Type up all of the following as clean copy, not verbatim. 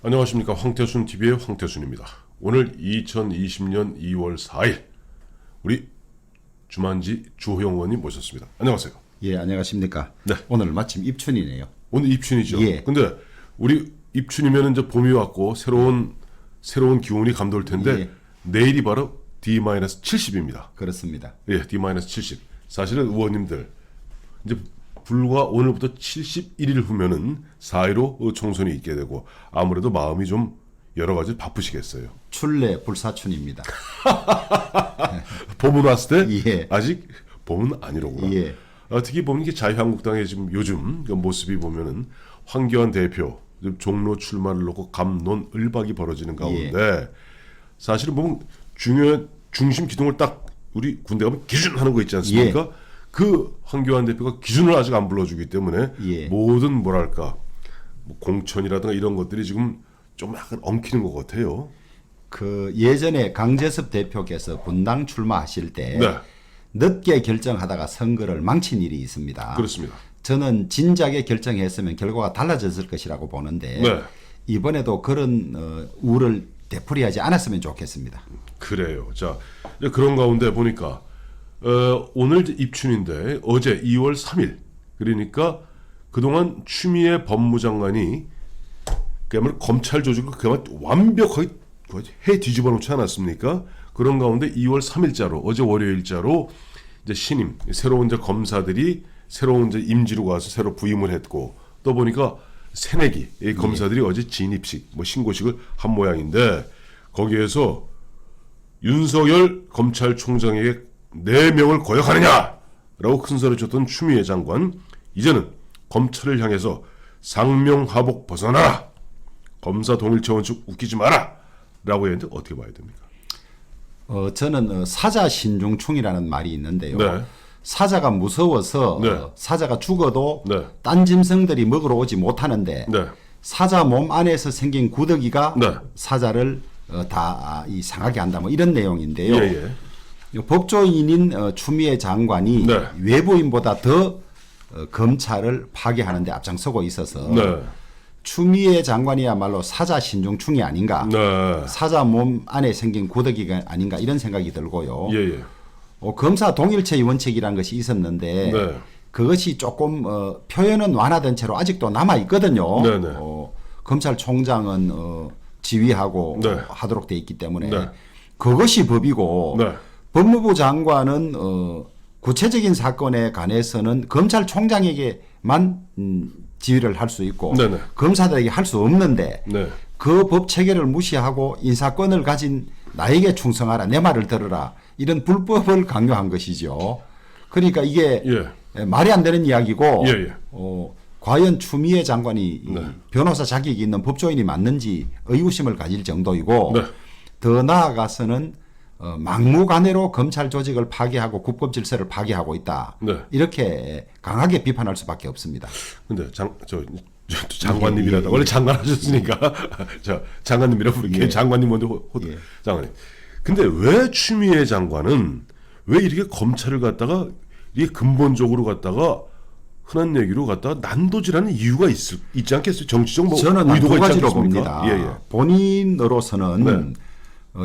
안녕하십니까. 황태순 TV의 황태순입니다. 오늘 2020년 2월 4일 우리 주만지 주호영 의원님 모셨습니다. 안녕하세요. 예, 안녕하십니까. 네. 오늘 마침 입춘이네요. 오늘 입춘이죠. 예. 근데 우리 입춘이면 이제 봄이 왔고 새로운 기운이 감돌 텐데 예. 내일이 바로 D-70입니다. 그렇습니다. 예, D-70. 사실은 의원님들 이제 불과 오늘부터 71일 후면은 4.15 총선이 있게 되고 아무래도 마음이 좀 여러 가지 바쁘시겠어요. 출래 불사춘입니다. 봄은 왔을 때 예. 아직 봄은 아니로구나. 예. 특히 보면 이게 자유한국당의 지금 요즘 그 모습이 보면은 황교안 대표 종로 출마를 놓고 갑론을박이 벌어지는 가운데 사실은 보면 중요한 중심 기둥을 딱 우리 군대 가면 기준하는 거 있지 않습니까? 그 황교안 대표가 기준을 아직 안 불러주기 때문에 모든 뭐랄까 뭐 공천이라든가 이런 것들이 지금 좀 약간 엉키는 것 같아요. 그 예전에 강재섭 대표께서 분당 출마하실 때 네. 늦게 결정하다가 선거를 망친 일이 있습니다. 그렇습니다. 저는 진작에 결정했으면 결과가 달라졌을 것이라고 보는데 네. 이번에도 그런 우를 되풀이하지 않았으면 좋겠습니다. 그래요. 자, 이제 그런 가운데 보니까 오늘 입춘인데 어제 2월 3일 그러니까 그동안 추미애 법무장관이 그야말로 검찰 조직을 그야말로 완벽하게 해 뒤집어 놓지 않았습니까? 그런 가운데 2월 3일자로 어제 월요일자로 이제 신임 새로운 이제 검사들이 새로운 이제 임지로 가서 새로 부임을 했고 또 보니까 새내기 검사들이 어제 진입식 뭐 신고식을 한 모양인데 거기에서 윤석열 검찰총장에게 4명을 거역하느냐라고 큰 소리 쳤던 추미애 장관 이제는 검찰을 향해서 상명하복 벗어나라 검사 동일체 원칙 웃기지 마라 라고 했는데 어떻게 봐야 됩니까? 저는 사자 신중충이라는 말이 있는데요. 네. 사자가 무서워서 네. 사자가 죽어도 네. 딴 짐승들이 먹으러 오지 못하는데 네. 사자 몸 안에서 생긴 구더기가 네. 사자를 다 상하게 한다 뭐 이런 내용인데요. 예. 법조인인 추미애 장관이 네. 외부인보다 더 검찰을 파괴하는 데 앞장서고 있어서 네. 추미애 장관이야말로 사자 신중충이 아닌가, 네. 사자 몸 안에 생긴 구더기가 아닌가 이런 생각이 들고요. 예. 검사 동일체 원칙이라는 것이 있었는데 네. 그것이 조금 표현은 완화된 채로 아직도 남아 있거든요. 네네. 검찰총장은 지휘하고 네. 하도록 돼 있기 때문에 네. 그것이 법이고 네. 법무부 장관은 구체적인 사건에 관해서는 검찰총장에게만 지휘를 할 수 있고 네네. 검사들에게 할 수 없는데 네. 그 법 체계를 무시하고 인사권을 가진 나에게 충성하라 내 말을 들어라 이런 불법을 강요한 것이죠. 그러니까 이게 말이 안 되는 이야기고 과연 추미애 장관이 변호사 자격이 있는 법조인이 맞는지 의구심을 가질 정도이고 더 나아가서는 막무가내로 검찰 조직을 파괴하고 국법 질서를 파괴하고 있다. 이렇게 강하게 비판할 수밖에 없습니다. 근데 장관님이라다 원래 장관 하셨으니까 자 장관님이라 부를게요. 장관님 먼저 장관님. 근데 왜 추미애 장관은 왜 이렇게 검찰을 갖다가 이게 근본적으로 갖다가 흔한 얘기로 갖다가 난도질하는 이유가 있지 않겠어요? 정치적 뭐 저는 의도가 두 가지로 있지 봅니다. 예. 본인으로서는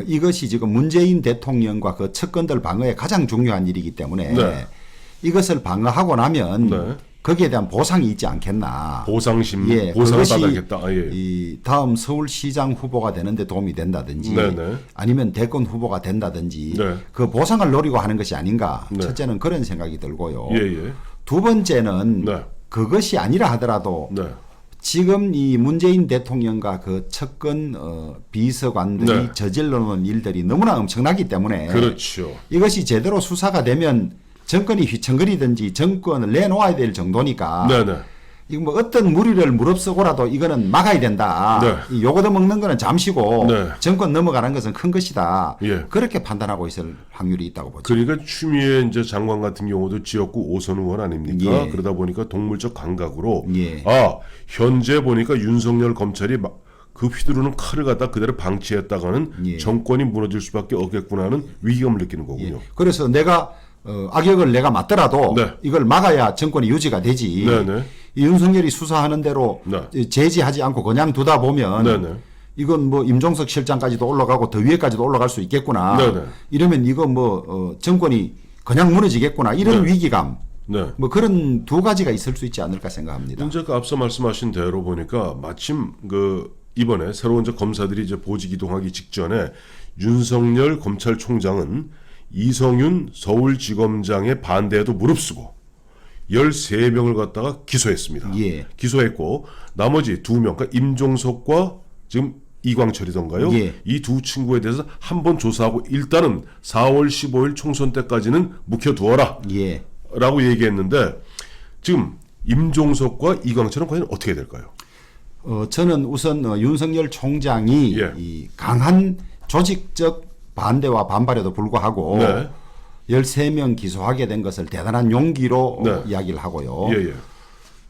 이것이 지금 문재인 대통령과 그 측근들 방어에 가장 중요한 일이기 때문에 이것을 방어하고 나면 거기에 대한 보상이 있지 않겠나. 보상을 받아야겠다. 이 다음 서울시장 후보가 되는데 도움이 된다든지 아니면 대권 후보가 된다든지 그 보상을 노리고 하는 것이 아닌가. 첫째는 그런 생각이 들고요. 두 번째는 그것이 아니라 하더라도 지금 이 문재인 대통령과 그 측근 비서관들이 저질러 놓은 일들이 너무나 엄청나기 때문에 이것이 제대로 수사가 되면 정권이 휘청거리든지 정권을 내놓아야 될 정도니까 이거 뭐 어떤 무리를 무릅쓰고라도 이거는 막아야 된다. 이 요거도 먹는 거는 잠시고 정권 넘어가는 것은 큰 것이다. 그렇게 판단하고 있을 확률이 있다고 보죠. 그러니까 추미애 이제 장관 같은 경우도 지역구 5선 의원 아닙니까? 그러다 보니까 동물적 감각으로 현재 보니까 윤석열 검찰이 그 휘두르는 칼을 갖다 그대로 방치했다가는 정권이 무너질 수밖에 없겠구나 하는 위기감을 느끼는 거군요. 그래서 내가 악역을 내가 맡더라도 이걸 막아야 정권이 유지가 되지. 이 윤석열이 수사하는 대로 네. 제지하지 않고 그냥 두다 보면 네네. 이건 뭐 임종석 실장까지도 올라가고 더 위에까지도 올라갈 수 있겠구나. 네네. 이러면 이거 뭐 정권이 그냥 무너지겠구나. 이런 네. 위기감. 네. 뭐 그런 두 가지가 있을 수 있지 않을까 생각합니다. 이제 그 앞서 말씀하신 대로 보니까 마침 그 이번에 새로운 이제 검사들이 이제 보직 이동하기 직전에 윤석열 검찰총장은 이성윤 서울지검장의 반대에도 무릅쓰고 13명을 갖다가 기소했습니다. 예. 기소했고 나머지 2명, 그러니까 임종석과 지금 이광철이던가요? 예. 이 두 친구에 대해서 한번 조사하고 일단은 4월 15일 총선 때까지는 묵혀두어라 예. 라고 얘기했는데 지금 임종석과 이광철은 과연 어떻게 될까요? 저는 우선 윤석열 총장이 예. 이 강한 조직적 반대와 반발에도 불구하고 네. 13명 기소하게 된 것을 대단한 용기로 네. 이야기를 하고요. 예, 예.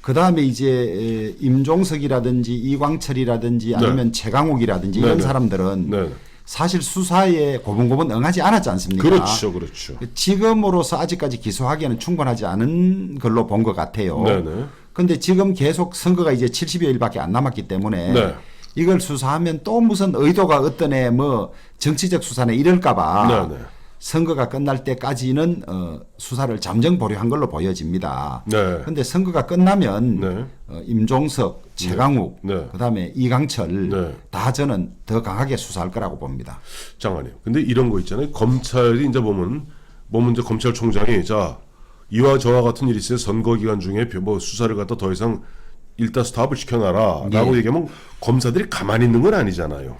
그 다음에 이제 임종석이라든지 이광철이라든지 아니면 최강욱이라든지 이런 네네. 사람들은 네. 사실 수사에 고분고분 응하지 않았지 않습니까? 그렇죠, 그렇죠. 지금으로서 아직까지 기소하기에는 충분하지 않은 걸로 본 것 같아요. 네네. 그런데 지금 계속 선거가 이제 70여일밖에 안 남았기 때문에 네. 이걸 수사하면 또 무슨 의도가 어떤 애 뭐 정치적 수사네 이럴까봐 네네. 선거가 끝날 때까지는 수사를 잠정 보류한 걸로 보여집니다. 네. 그런데 선거가 끝나면 네. 임종석, 최강욱, 네. 그다음에 이강철 네. 다 저는 더 강하게 수사할 거라고 봅니다. 장관님. 근데 이런 거 있잖아요. 검찰이 이제 보면 이제 검찰총장이 자 이와 저와 같은 일이 있어요. 선거 기간 중에 뭐 수사를 갖다 더 이상 일단 스탑을 시켜놔라라고 예. 얘기하면 검사들이 가만히 있는 건 아니잖아요.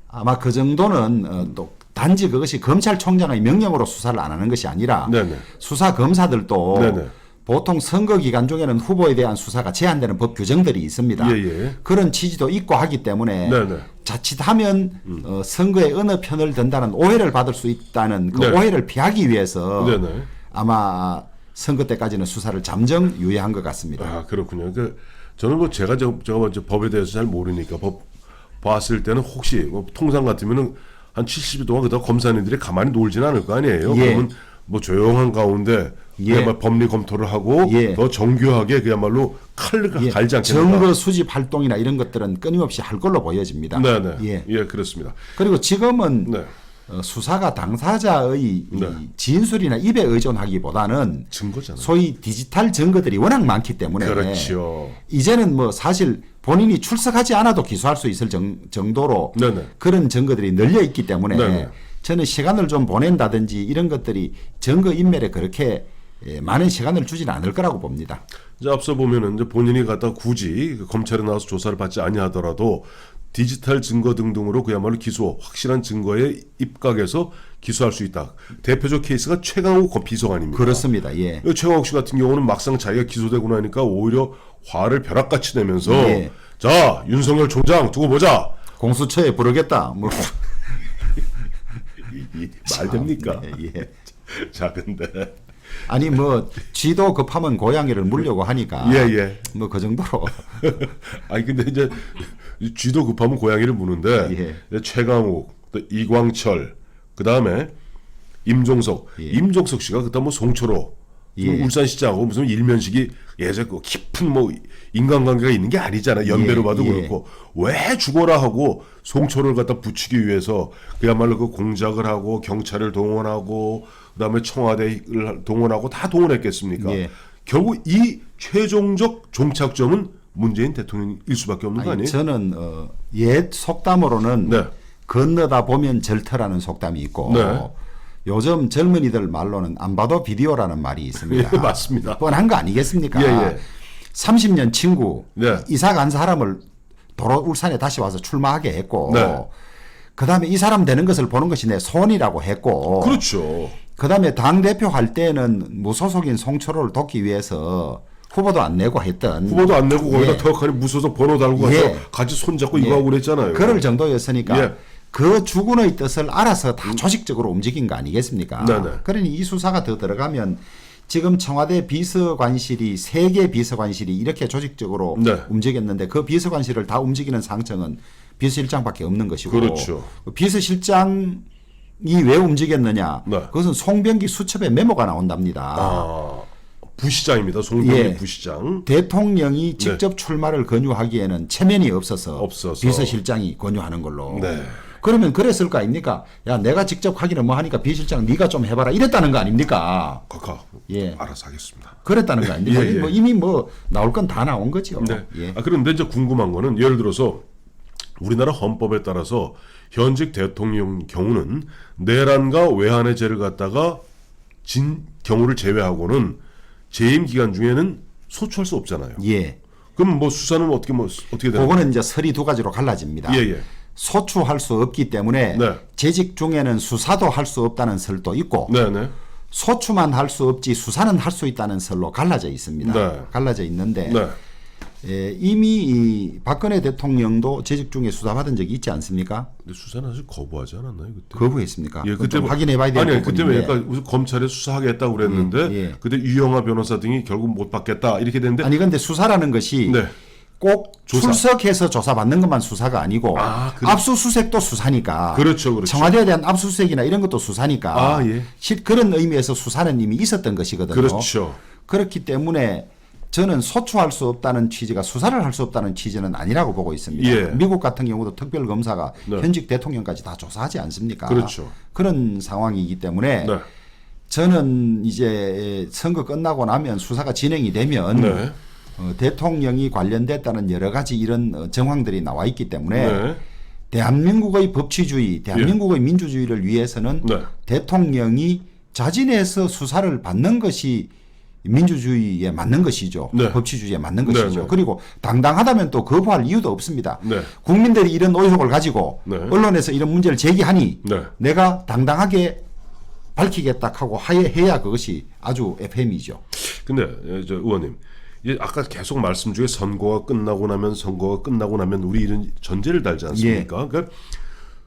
아마 그 정도는 또 단지 그것이 검찰총장의 명령으로 수사를 안 하는 것이 아니라 네네. 수사 검사들도 네네. 보통 선거 기간 중에는 후보에 대한 수사가 제한되는 법 규정들이 있습니다. 예. 그런 취지도 있고 하기 때문에 네네. 자칫하면 선거에 어느 편을 든다는 오해를 받을 수 있다는 그 네. 오해를 피하기 위해서 네네. 아마 선거 때까지는 수사를 잠정 유예한 것 같습니다. 아 그렇군요. 그 저는 뭐 제가 먼저 법에 대해서 잘 모르니까 법 봤을 때는 혹시 뭐 통상 같으면은 한 70일 동안 그다 검사님들이 가만히 놀지는 않을 거 아니에요. 예. 그러면 뭐 조용한 가운데 예. 그야말로 법리 검토를 하고 예. 더 정교하게 그야말로 칼을 예, 갈지 않겠는가. 증거 수집 활동이나 이런 것들은 끊임없이 할 걸로 보여집니다. 네네. 예. 예, 그렇습니다. 그리고 지금은 네. 수사가 당사자의 이 진술이나 입에 의존하기보다는 증거잖아요. 소위 디지털 증거들이 워낙 많기 때문에 그렇죠. 이제는 뭐 사실 본인이 출석하지 않아도 기소할 수 있을 정도로 네네. 그런 증거들이 널려 있기 때문에 네네. 저는 시간을 좀 보낸다든지 이런 것들이 증거 인멸에 그렇게 많은 시간을 주지는 않을 거라고 봅니다. 이제 앞서 보면은 이제 본인이 갖다 굳이 그 검찰에 나와서 조사를 받지 아니하더라도 디지털 증거 등등으로 그야말로 기소, 확실한 증거에 입각해서 기소할 수 있다. 대표적 케이스가 최강욱 비서관입니다. 그렇습니다. 예. 최강욱 씨 같은 경우는 막상 자기가 기소되고 나니까 오히려 화를 벼락같이 내면서 예. 자 윤석열 총장 두고 보자. 공수처에 부르겠다. 뭐. 말 됩니까? 예. 자 근데 아니 뭐 쥐도 급하면 고양이를 물려고 하니까 예. 뭐 그 정도로 아니 근데 이제 쥐도 급하면 고양이를 무는데 최강욱, 또 이광철, 그 다음에 임종석, 임종석 씨가 그다음 뭐 송철호, 울산시장하고 무슨 일면식이 예전 그 깊은 뭐 인간관계가 있는 게 아니잖아. 연배로 봐도 그렇고 왜 죽어라 하고 송철호를 갖다 붙이기 위해서 그야말로 그 공작을 하고 경찰을 동원하고 그다음에 청와대를 동원하고 다 동원했겠습니까? 결국 이 최종적 종착점은 문재인 대통령일 수밖에 없는 거 아니에요? 저는 옛 속담으로는 건너다 보면 절터라는 속담이 있고 요즘 젊은이들 말로는 안 봐도 비디오라는 말이 있습니다. 예, 맞습니다. 뻔한 거 아니겠습니까? 30년 친구 이사 간 사람을 도로 울산에 다시 와서 출마하게 했고 그다음에 이 사람 되는 것을 보는 것이 내 소원이라고 했고 그렇죠. 그다음에 당대표 할 때는 무소속인 송철호를 돕기 위해서 후보도 안 내고 했던 후보도 안 내고 거기다 턱하니 무소속 번호 달고 가서 같이 손잡고 이거 하고 그랬잖아요. 그럴 정도였으니까 그 주군의 뜻을 알아서 다 조직적으로 움직인 거 아니겠습니까? 그러니 이 수사가 더 들어가면 지금 청와대 비서관실이 3개 비서관실이 이렇게 조직적으로 움직였는데 그 비서관실을 다 움직이는 상층은 비서실장밖에 없는 것이고 그렇죠. 비서실장이 왜 움직였느냐? 그것은 송병기 수첩에 메모가 나온답니다. 부시장입니다. 송병기 예. 부시장. 대통령이 직접 출마를 권유하기에는 체면이 없어서 비서실장이 권유하는 걸로. 네. 그러면 그랬을 거 아닙니까? 야, 내가 직접 하기는 뭐 하니까 비실장 네가 좀 해봐라 이랬다는 거 아닙니까? 예. 알아서 하겠습니다. 그랬다는 거 아닙니까? 예, 예. 뭐 이미 뭐 나올 건 다 나온 거죠. 네. 예. 그런데 이제 궁금한 거는 예를 들어서 우리나라 헌법에 따라서 현직 대통령 경우는 내란과 외환의 죄를 갖다가 진 경우를 제외하고는 재임 기간 중에는 소추할 수 없잖아요. 예. 그럼 뭐 수사는 어떻게 되나요? 그거는 이제 설이 두 가지로 갈라집니다. 예, 예. 소추할 수 없기 때문에 네. 재직 중에는 수사도 할 수 없다는 설도 있고 네, 네. 소추만 할 수 없지 수사는 할 수 있다는 설로 갈라져 있습니다. 네. 갈라져 있는데 네. 이미 이 박근혜 대통령도 재직 중에 수사받은 적이 있지 않습니까? 근데 수사는 사실 거부하지 않았나요 그때? 거부했습니까? 예, 그때 확인해봐야 되는 아니 부분인데. 그때 약간 무슨 검찰에 수사하겠다고 그랬는데 예. 그때 유영하 변호사 등이 결국 못 받겠다 이렇게 됐는데 아니 근데 수사라는 것이 네. 꼭 출석해서 조사받는 것만 수사가 아니고 압수수색도 수사니까. 그렇죠, 그렇죠. 청와대에 대한 압수수색이나 이런 것도 수사니까. 예. 그런 의미에서 수사는 이미 있었던 것이거든요. 그렇죠. 그렇기 때문에 저는 소추할 수 없다는 취지가 수사를 할 수 없다는 취지는 아니라고 보고 있습니다. 예. 미국 같은 경우도 특별검사가 네. 현직 대통령까지 다 조사하지 않습니까? 그렇죠. 그런 상황이기 때문에 네. 저는 이제 선거 끝나고 나면 수사가 진행이 되면 네. 대통령이 관련됐다는 여러 가지 이런 정황들이 나와 있기 때문에 네. 대한민국의 법치주의, 대한민국의 민주주의를 위해서는 네. 대통령이 자진해서 수사를 받는 것이 민주주의에 맞는 것이죠. 네. 법치주의에 맞는 것이죠. 네, 네. 그리고 당당하다면 또 거부할 이유도 없습니다. 네. 국민들이 이런 의혹을 가지고 네. 언론에서 이런 문제를 제기하니 네. 내가 당당하게 밝히겠다 하고 해야 그것이 아주 FM이죠. 근데 저 의원님 아까 계속 말씀 중에 선거가 끝나고 나면 우리 이런 전제를 달지 않습니까? 예. 그러니까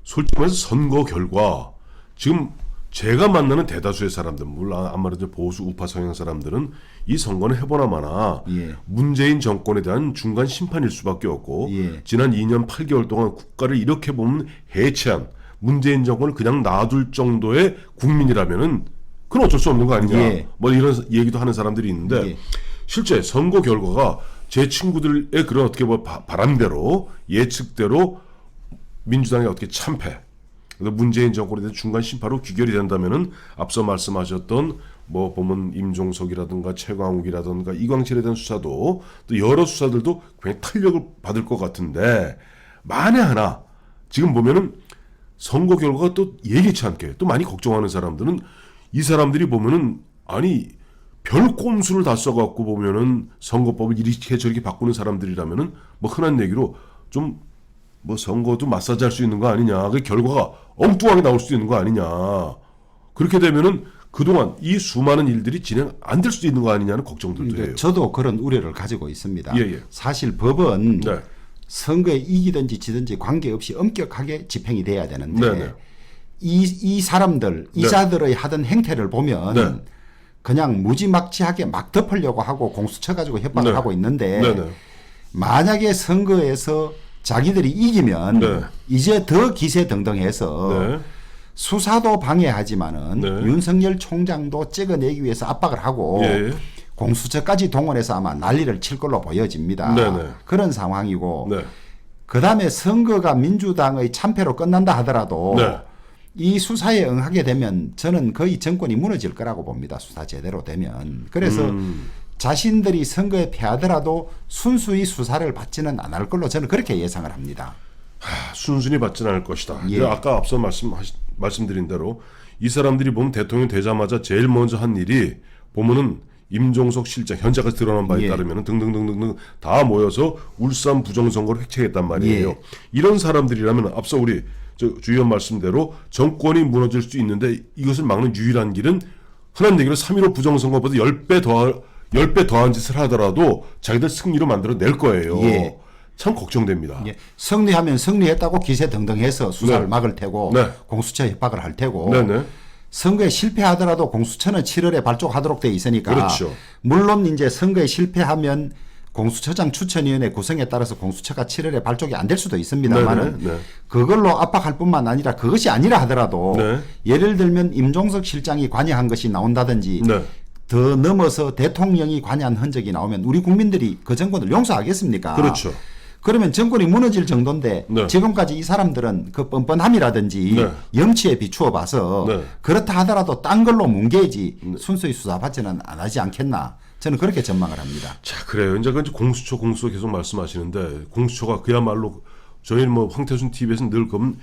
솔직히 말해서 선거 결과 지금 제가 만나는 대다수의 사람들, 물론 아무래도 보수 우파 성향 사람들은 이 선거는 해보나 마나 예. 문재인 정권에 대한 중간 심판일 수밖에 없고 예. 지난 2년 8개월 동안 국가를 이렇게 보면 해체한 문재인 정권을 그냥 놔둘 정도의 국민이라면은 그건 어쩔 수 없는 거 아니냐. 예. 뭐 이런 얘기도 하는 사람들이 있는데 예. 실제 선거 결과가 제 친구들의 그런 어떻게 보면 바람대로 예측대로 민주당이 어떻게 참패, 문재인 정권에 대한 중간 심판으로 귀결이 된다면은 앞서 말씀하셨던 뭐 보면 임종석이라든가 최광욱이라든가 이광철에 대한 수사도 또 여러 수사들도 굉장히 탄력을 받을 것 같은데 만에 하나 지금 보면은 선거 결과가 또 예기치 않게 또 많이 걱정하는 사람들은 이 사람들이 보면은 아니 별 꼼수를 다 써갖고 보면은 선거법을 이렇게 저렇게 바꾸는 사람들이라면은 뭐 흔한 얘기로 좀 뭐 선거도 마사지 할 수 있는 거 아니냐. 그 결과가 엉뚱하게 나올 수도 있는 거 아니냐. 그렇게 되면은 그동안 이 수많은 일들이 진행 안 될 수도 있는 거 아니냐는 걱정들도 해요. 저도 그런 우려를 가지고 있습니다. 예, 예. 사실 법은 네. 선거에 이기든지 지든지 관계없이 엄격하게 집행이 돼야 되는데 네, 네. 이 사람들, 네. 이자들의 하던 행태를 보면 네. 그냥 무지막지하게 막 덮으려고 하고 공수 쳐가지고 협박을 네. 하고 있는데 네, 네. 만약에 선거에서 자기들이 이기면 네. 이제 더 기세등등해서 네. 수사도 방해하지만은 네. 윤석열 총장도 찍어내기 위해서 압박을 하고 예. 공수처까지 동원해서 아마 난리를 칠 걸로 보여집니다. 네, 네. 그런 상황이고 네. 그다음에 선거가 민주당의 참패로 끝난다 하더라도 네. 이 수사에 응하게 되면 저는 거의 정권이 무너질 거라고 봅니다. 수사 제대로 되면. 그래서 자신들이 선거에 패하더라도 순수히 수사를 받지는 않을 걸로 저는 그렇게 예상을 합니다. 순순히 받지는 않을 것이다. 예. 아까 앞서 말씀드린 대로 이 사람들이 보면 대통령 되자마자 제일 먼저 한 일이 보면은 임종석 실장 현재까지 드러난 바에 예. 따르면 등등등등 다 모여서 울산 부정선거를 획책했단 말이에요. 예. 이런 사람들이라면 앞서 우리 주 의원 말씀대로 정권이 무너질 수 있는데 이것을 막는 유일한 길은 흔한 얘기로 3.15 부정선거보다 10배 더한 짓을 하더라도 자기들 승리로 만들어낼 거예요. 예. 참 걱정됩니다. 예. 승리하면 승리했다고 기세등등해서 수사를 네. 막을 테고 네. 공수처 협박을 할 테고 네네. 선거에 실패하더라도 공수처는 7월에 발족하도록 돼 있으니까 그렇죠. 물론 이제 선거에 실패하면 공수처장 추천위원회 구성에 따라서 공수처가 7월에 발족이 안 될 수도 있습니다만은 네네. 네. 그걸로 압박할 뿐만 아니라 그것이 아니라 하더라도 네. 예를 들면 임종석 실장이 관여한 것이 나온다든지 네. 더 넘어서 대통령이 관여한 흔적이 나오면 우리 국민들이 그 정권을 용서하겠습니까? 그렇죠. 그러면 정권이 무너질 정도인데 네. 지금까지 이 사람들은 그 뻔뻔함이라든지 네. 염치에 비추어 봐서 네. 그렇다 하더라도 딴 걸로 뭉개야지 순수히 수사받지는 안 하지 않겠나. 저는 그렇게 전망을 합니다. 자, 그래요. 이제 공수처 계속 말씀하시는데 공수처가 그야말로 저희는 뭐 황태순 TV에서는 늘 그럼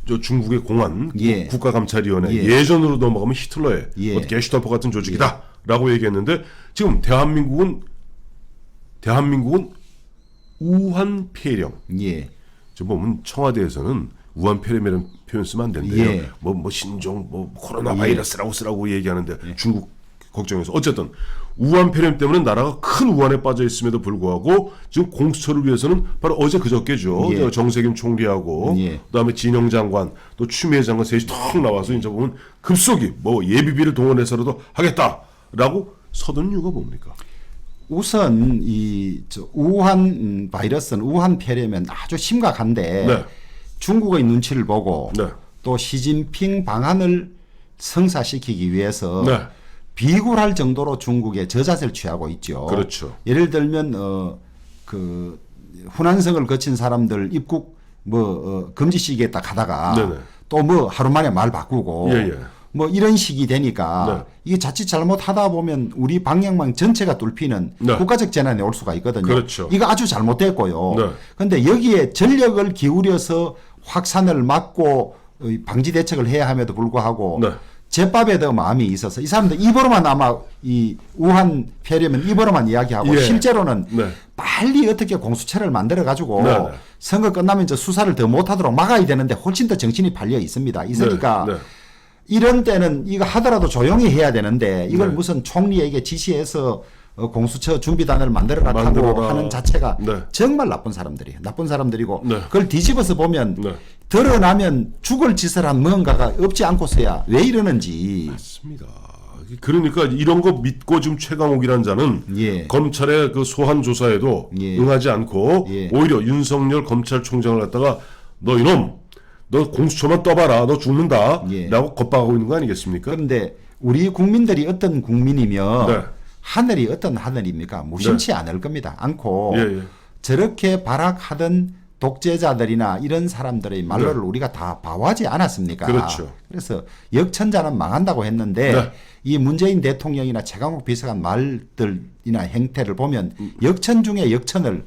저 중국의 공안 예. 국가감찰위원회 예. 예전으로 넘어가면 히틀러의 예. 게슈탈프 같은 조직이다라고 얘기했는데 지금 대한민국은 우한 폐렴. 예. 저 보면 청와대에서는 우한 폐렴이라는 표현 쓰면 안 된대요. 예. 뭐 신종 코로나 바이러스라고 쓰라고 얘기하는데 중국 걱정해서 어쨌든 우한 폐렴 때문에 나라가 큰 우한에 빠져 있음에도 불구하고 지금 공수처를 위해서는 바로 어제 그저께죠. 예. 정세균 총리하고 예. 그다음에 진영 장관 또 추미애 장관 셋이 턱 나와서 이제 보면 급속히 뭐 예비비를 동원해서라도 하겠다라고 서두른 이유가 뭡니까? 우선 우한 바이러스는 우한 폐렴은 아주 심각한데 네. 중국의 눈치를 보고 네. 또 시진핑 방안을 성사시키기 위해서 네. 비굴할 정도로 중국의 저자세를 취하고 있죠. 그렇죠. 예를 들면 그 후난성을 거친 사람들 입국 금지 시기에 딱 하다가 네네. 또 뭐 하루 만에 말 바꾸고 예. 뭐 이런 식이 되니까 네. 이게 자칫 잘못하다 보면 우리 방역망 전체가 뚫히는 네. 국가적 재난이 올 수가 있거든요. 그렇죠. 이거 아주 잘못됐고요. 네. 그런데 여기에 전력을 기울여서 확산을 막고 방지 대책을 해야 함에도 불구하고 네. 제밥에 더 마음이 있어서 이 사람들 입으로만 아마 이 우한 폐렴은 입으로만 이야기하고 예. 실제로는 네. 빨리 어떻게 공수처를 만들어 가지고 네, 네. 선거 끝나면 저 수사를 더 못하도록 막아야 되는데 훨씬 더 정신이 팔려 있습니다. 있으니까 네. 네. 이런 때는 이거 하더라도 조용히 해야 되는데 이걸 네. 무슨 총리에게 지시해서 공수처 준비단을 만들어라고 만들어라. 하는 자체가 네. 정말 나쁜 사람들이고 네. 그걸 뒤집어서 보면 네. 드러나면 죽을 짓을 한 뭔가가 없지 않고서야 왜 이러는지. 맞습니다. 그러니까 이런 거 믿고 지금 최강욱이라는 자는 예. 검찰의 그 소환 조사에도 예. 응하지 않고 예. 오히려 윤석열 검찰총장을 갖다가 너 이놈 너 공수처만 떠봐라 너 죽는다 예. 라고 겁박하고 있는 거 아니겠습니까? 그런데 우리 국민들이 어떤 국민이면 네. 하늘이 어떤 하늘입니까? 무심치 않을 겁니다. 않고 예. 저렇게 발악하던 독재자들이나 이런 사람들의 말로를 네. 우리가 다 봐와지 않았습니까? 그렇죠. 그래서 역천자는 망한다고 했는데 네. 이 문재인 대통령이나 최강욱 비서관 말들이나 행태를 보면 역천 중에 역천을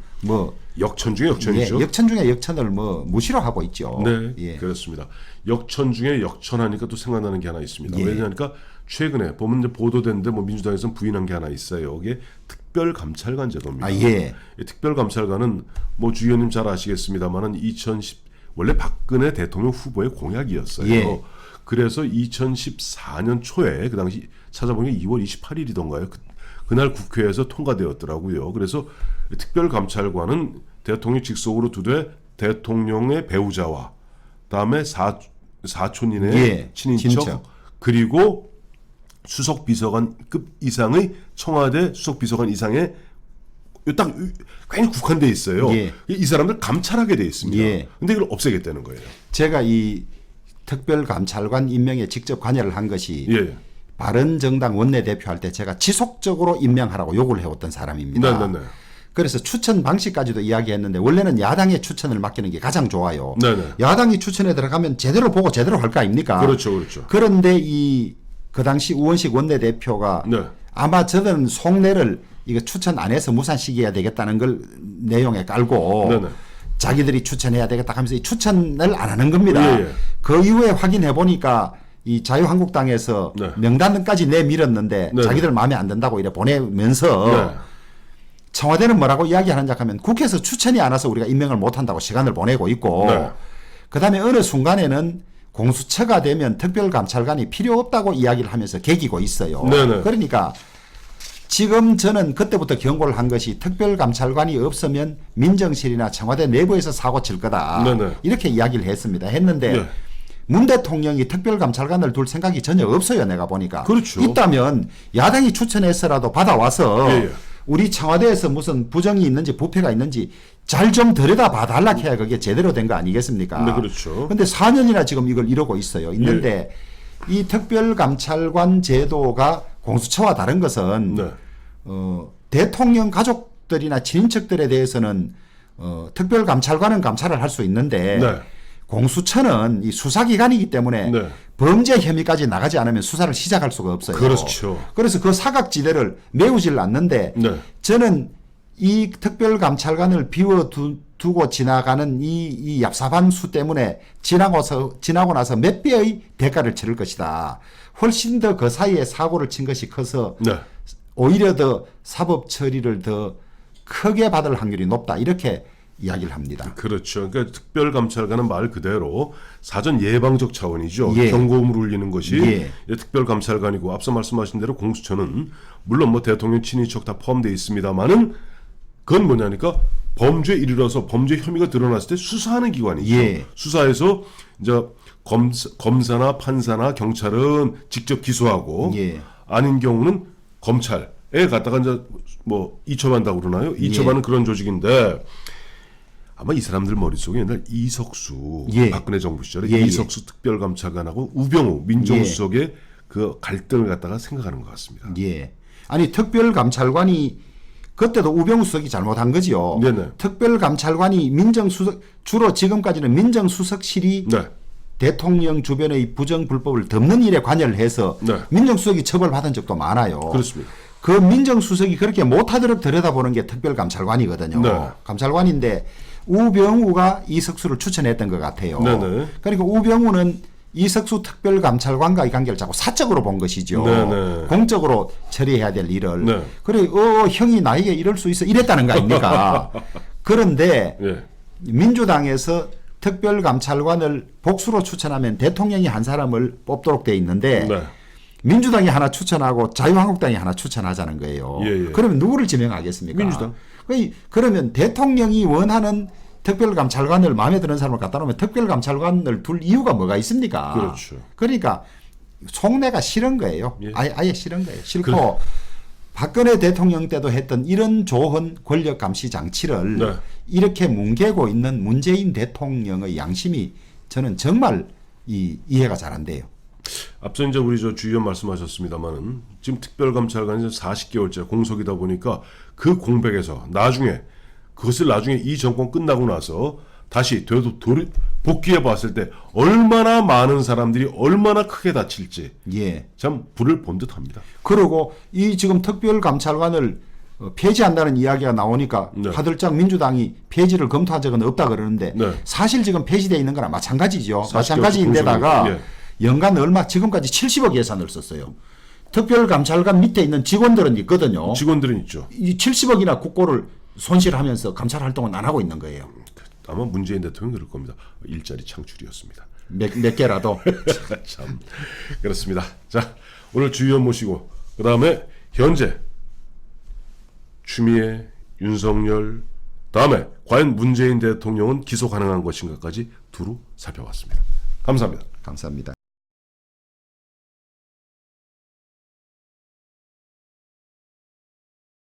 역천 중에 역천이죠. 예, 역천 중에 역천을 무시로 하고 있죠. 네, 예. 그렇습니다. 역천 중에 역천하니까 또 생각나는 게 하나 있습니다. 예. 왜냐하니까 최근에 보면 이제 보도됐는데 민주당에서는 부인한 게 하나 있어요. 이게 특별감찰관 제도입니다. 아, 예. 이 특별감찰관은 주 의원님 잘 아시겠습니다만은 원래 박근혜 대통령 후보의 공약이었어요. 예. 그래서 2014년 초에 그 당시 찾아보니 2월 28일이던가요. 그날 국회에서 통과되었더라고요. 그래서 특별감찰관은 대통령 직속으로 두되 대통령의 배우자와 다음에 사촌인의 예, 친인척 친척. 그리고 수석비서관급 이상의 청와대 수석비서관 이상의 딱 괜히 국한돼 있어요. 예. 이 사람들 감찰하게 돼 있습니다. 예. 근데 이걸 없애겠다는 거예요. 제가 이 특별감찰관 임명에 직접 관여를 한 것이 예. 바른정당 원내대표 할 때 제가 지속적으로 임명하라고 요구를 해왔던 사람입니다. 네. 그래서 추천 방식까지도 이야기했는데 원래는 야당의 추천을 맡기는 게 가장 좋아요. 네네. 야당이 추천에 들어가면 제대로 보고 제대로 할 거 아닙니까? 그렇죠. 그런데 그 당시 우원식 원내대표가 네. 아마 저는 속내를 이거 추천 안 해서 무산시켜야 되겠다는 걸 내용에 깔고 네네. 자기들이 추천해야 되겠다 하면서 이 추천을 안 하는 겁니다. 예. 그 이후에 확인해 보니까 이 자유한국당에서 네. 명단까지 내밀었는데 네. 자기들 마음에 안 든다고 이래 보내면서 네. 청와대는 뭐라고 이야기하는지 하면 국회에서 추천이 안 와서 우리가 임명을 못 한다고 시간을 보내고 있고 네. 그다음에 어느 순간에는 공수처가 되면 특별감찰관이 필요 없다고 이야기를 하면서 개기고 있어요. 네네. 그러니까 지금 저는 그때부터 경고를 한 것이 특별감찰관이 없으면 민정실이나 청와대 내부에서 사고 칠 거다. 네네. 이렇게 이야기를 했는데 네. 문 대통령이 특별감찰관을 둘 생각이 전혀 없어요. 내가 보니까. 그렇죠. 있다면 야당이 추천해서라도 받아와서 예. 우리 청와대에서 무슨 부정이 있는지 부패가 있는지 잘 좀 들여다 봐달라 해야 그게 제대로 된 거 아니겠습니까? 네, 그렇죠. 근데 4년이나 지금 이걸 이러고 있어요. 있는데 이 특별감찰관 제도가 공수처와 다른 것은 네. 대통령 가족들이나 친인척들에 대해서는 특별감찰관은 감찰을 할 수 있는데 네. 공수처는 이 수사기관이기 때문에 네. 범죄 혐의까지 나가지 않으면 수사를 시작할 수가 없어요. 그렇죠. 그래서 그 사각지대를 메우질 않는데 네. 저는 이 특별감찰관을 비워두고 지나가는 이 얍삽한 수 때문에 지나고 나서 몇 배의 대가를 치를 것이다. 훨씬 더 그 사이에 사고를 친 것이 커서 네. 오히려 더 사법 처리를 더 크게 받을 확률이 높다. 이렇게 이야기를 합니다. 그렇죠. 그러니까 특별감찰관은 말 그대로 사전 예방적 차원이죠. 예. 경고음을 울리는 것이 예. 특별감찰관이고 앞서 말씀하신 대로 공수처는 물론 뭐 대통령 친인척 다 포함되어 있습니다만은 그건 뭐냐니까 범죄에 이르러서 범죄 혐의가 드러났을 때 수사하는 기관이죠. 예. 수사해서 이제 검사나 판사나 경찰은 직접 기소하고 예. 아닌 경우는 검찰에 갖다가 이제 뭐 이첩한다고 그러나요? 이첩하는 그런 조직인데 아마 이 사람들 머릿속에 옛날 이석수 예. 박근혜 정부 시절에 예. 이석수 특별감찰관하고 우병우 민정수석의 그 갈등을 갖다가 생각하는 것 같습니다. 예. 아니 특별감찰관이 그때도 우병우 수석이 잘못한 거지요. 네네. 특별감찰관이 민정수석 주로 지금까지는 민정수석실이 네. 대통령 주변의 부정불법을 덮는 일에 관여를 해서 네. 민정수석이 처벌받은 적도 많아요. 그렇습니다. 그 민정수석이 그렇게 못하도록 들여다보는 게 특별감찰관이거든요. 네. 감찰관인데 우병우가 이석수를 추천했던 것 같아요. 네네. 그러니까 우병우는 이석수 특별감찰관과의 관계를 자꾸 사적으로 본 것이죠. 네네. 공적으로 처리해야 될 일을. 네. 그래, 형이 나에게 이럴 수 있어. 이랬다는 거 아닙니까? 그런데 예. 민주당에서 특별감찰관을 복수로 추천하면 대통령이 한 사람을 뽑도록 돼 있는데 네. 민주당이 하나 추천하고 자유한국당이 하나 추천하자는 거예요. 예, 예. 그러면 누구를 지명하겠습니까? 민주당. 그러면 대통령이 원하는 특별감찰관을 마음에 드는 사람을 갖다 놓으면 특별감찰관을 둘 이유가 뭐가 있습니까? 그렇죠. 그러니까 속내가 싫은 거예요. 예. 아예 싫은 거예요. 싫고 박근혜 대통령 때도 했던 이런 좋은 권력 감시 장치를 네. 이렇게 뭉개고 있는 문재인 대통령의 양심이 저는 정말 이해가 잘 안 돼요. 앞서 이제 우리 주 의원 말씀하셨습니다만은 지금 특별감찰관이 40개월째 공석이다 보니까 그 공백에서 나중에 이 정권 끝나고 나서 다시 복귀해 봤을 때 얼마나 많은 사람들이 얼마나 크게 다칠지 예. 참 불을 본 듯합니다. 그리고 이 지금 특별감찰관을 폐지한다는 이야기가 나오니까 네. 화들짝 민주당이 폐지를 검토한 적은 없다 그러는데 네. 사실 지금 폐지되어 있는 거나 마찬가지죠. 40개월 마찬가지인데다가 예. 연간 얼마 지금까지 70억 예산을 썼어요. 특별감찰관 밑에 있는 직원들은 있거든요. 직원들은 있죠. 이 70억이나 국고를 손실하면서 감찰 활동은 안 하고 있는 거예요. 아마 문재인 대통령 그럴 겁니다. 일자리 창출이었습니다. 몇 개라도. 참 그렇습니다. 자, 오늘 주 의원 모시고 그 다음에 현재 추미애, 윤석열 다음에 과연 문재인 대통령은 기소 가능한 것인가까지 두루 살펴봤습니다. 감사합니다. 감사합니다.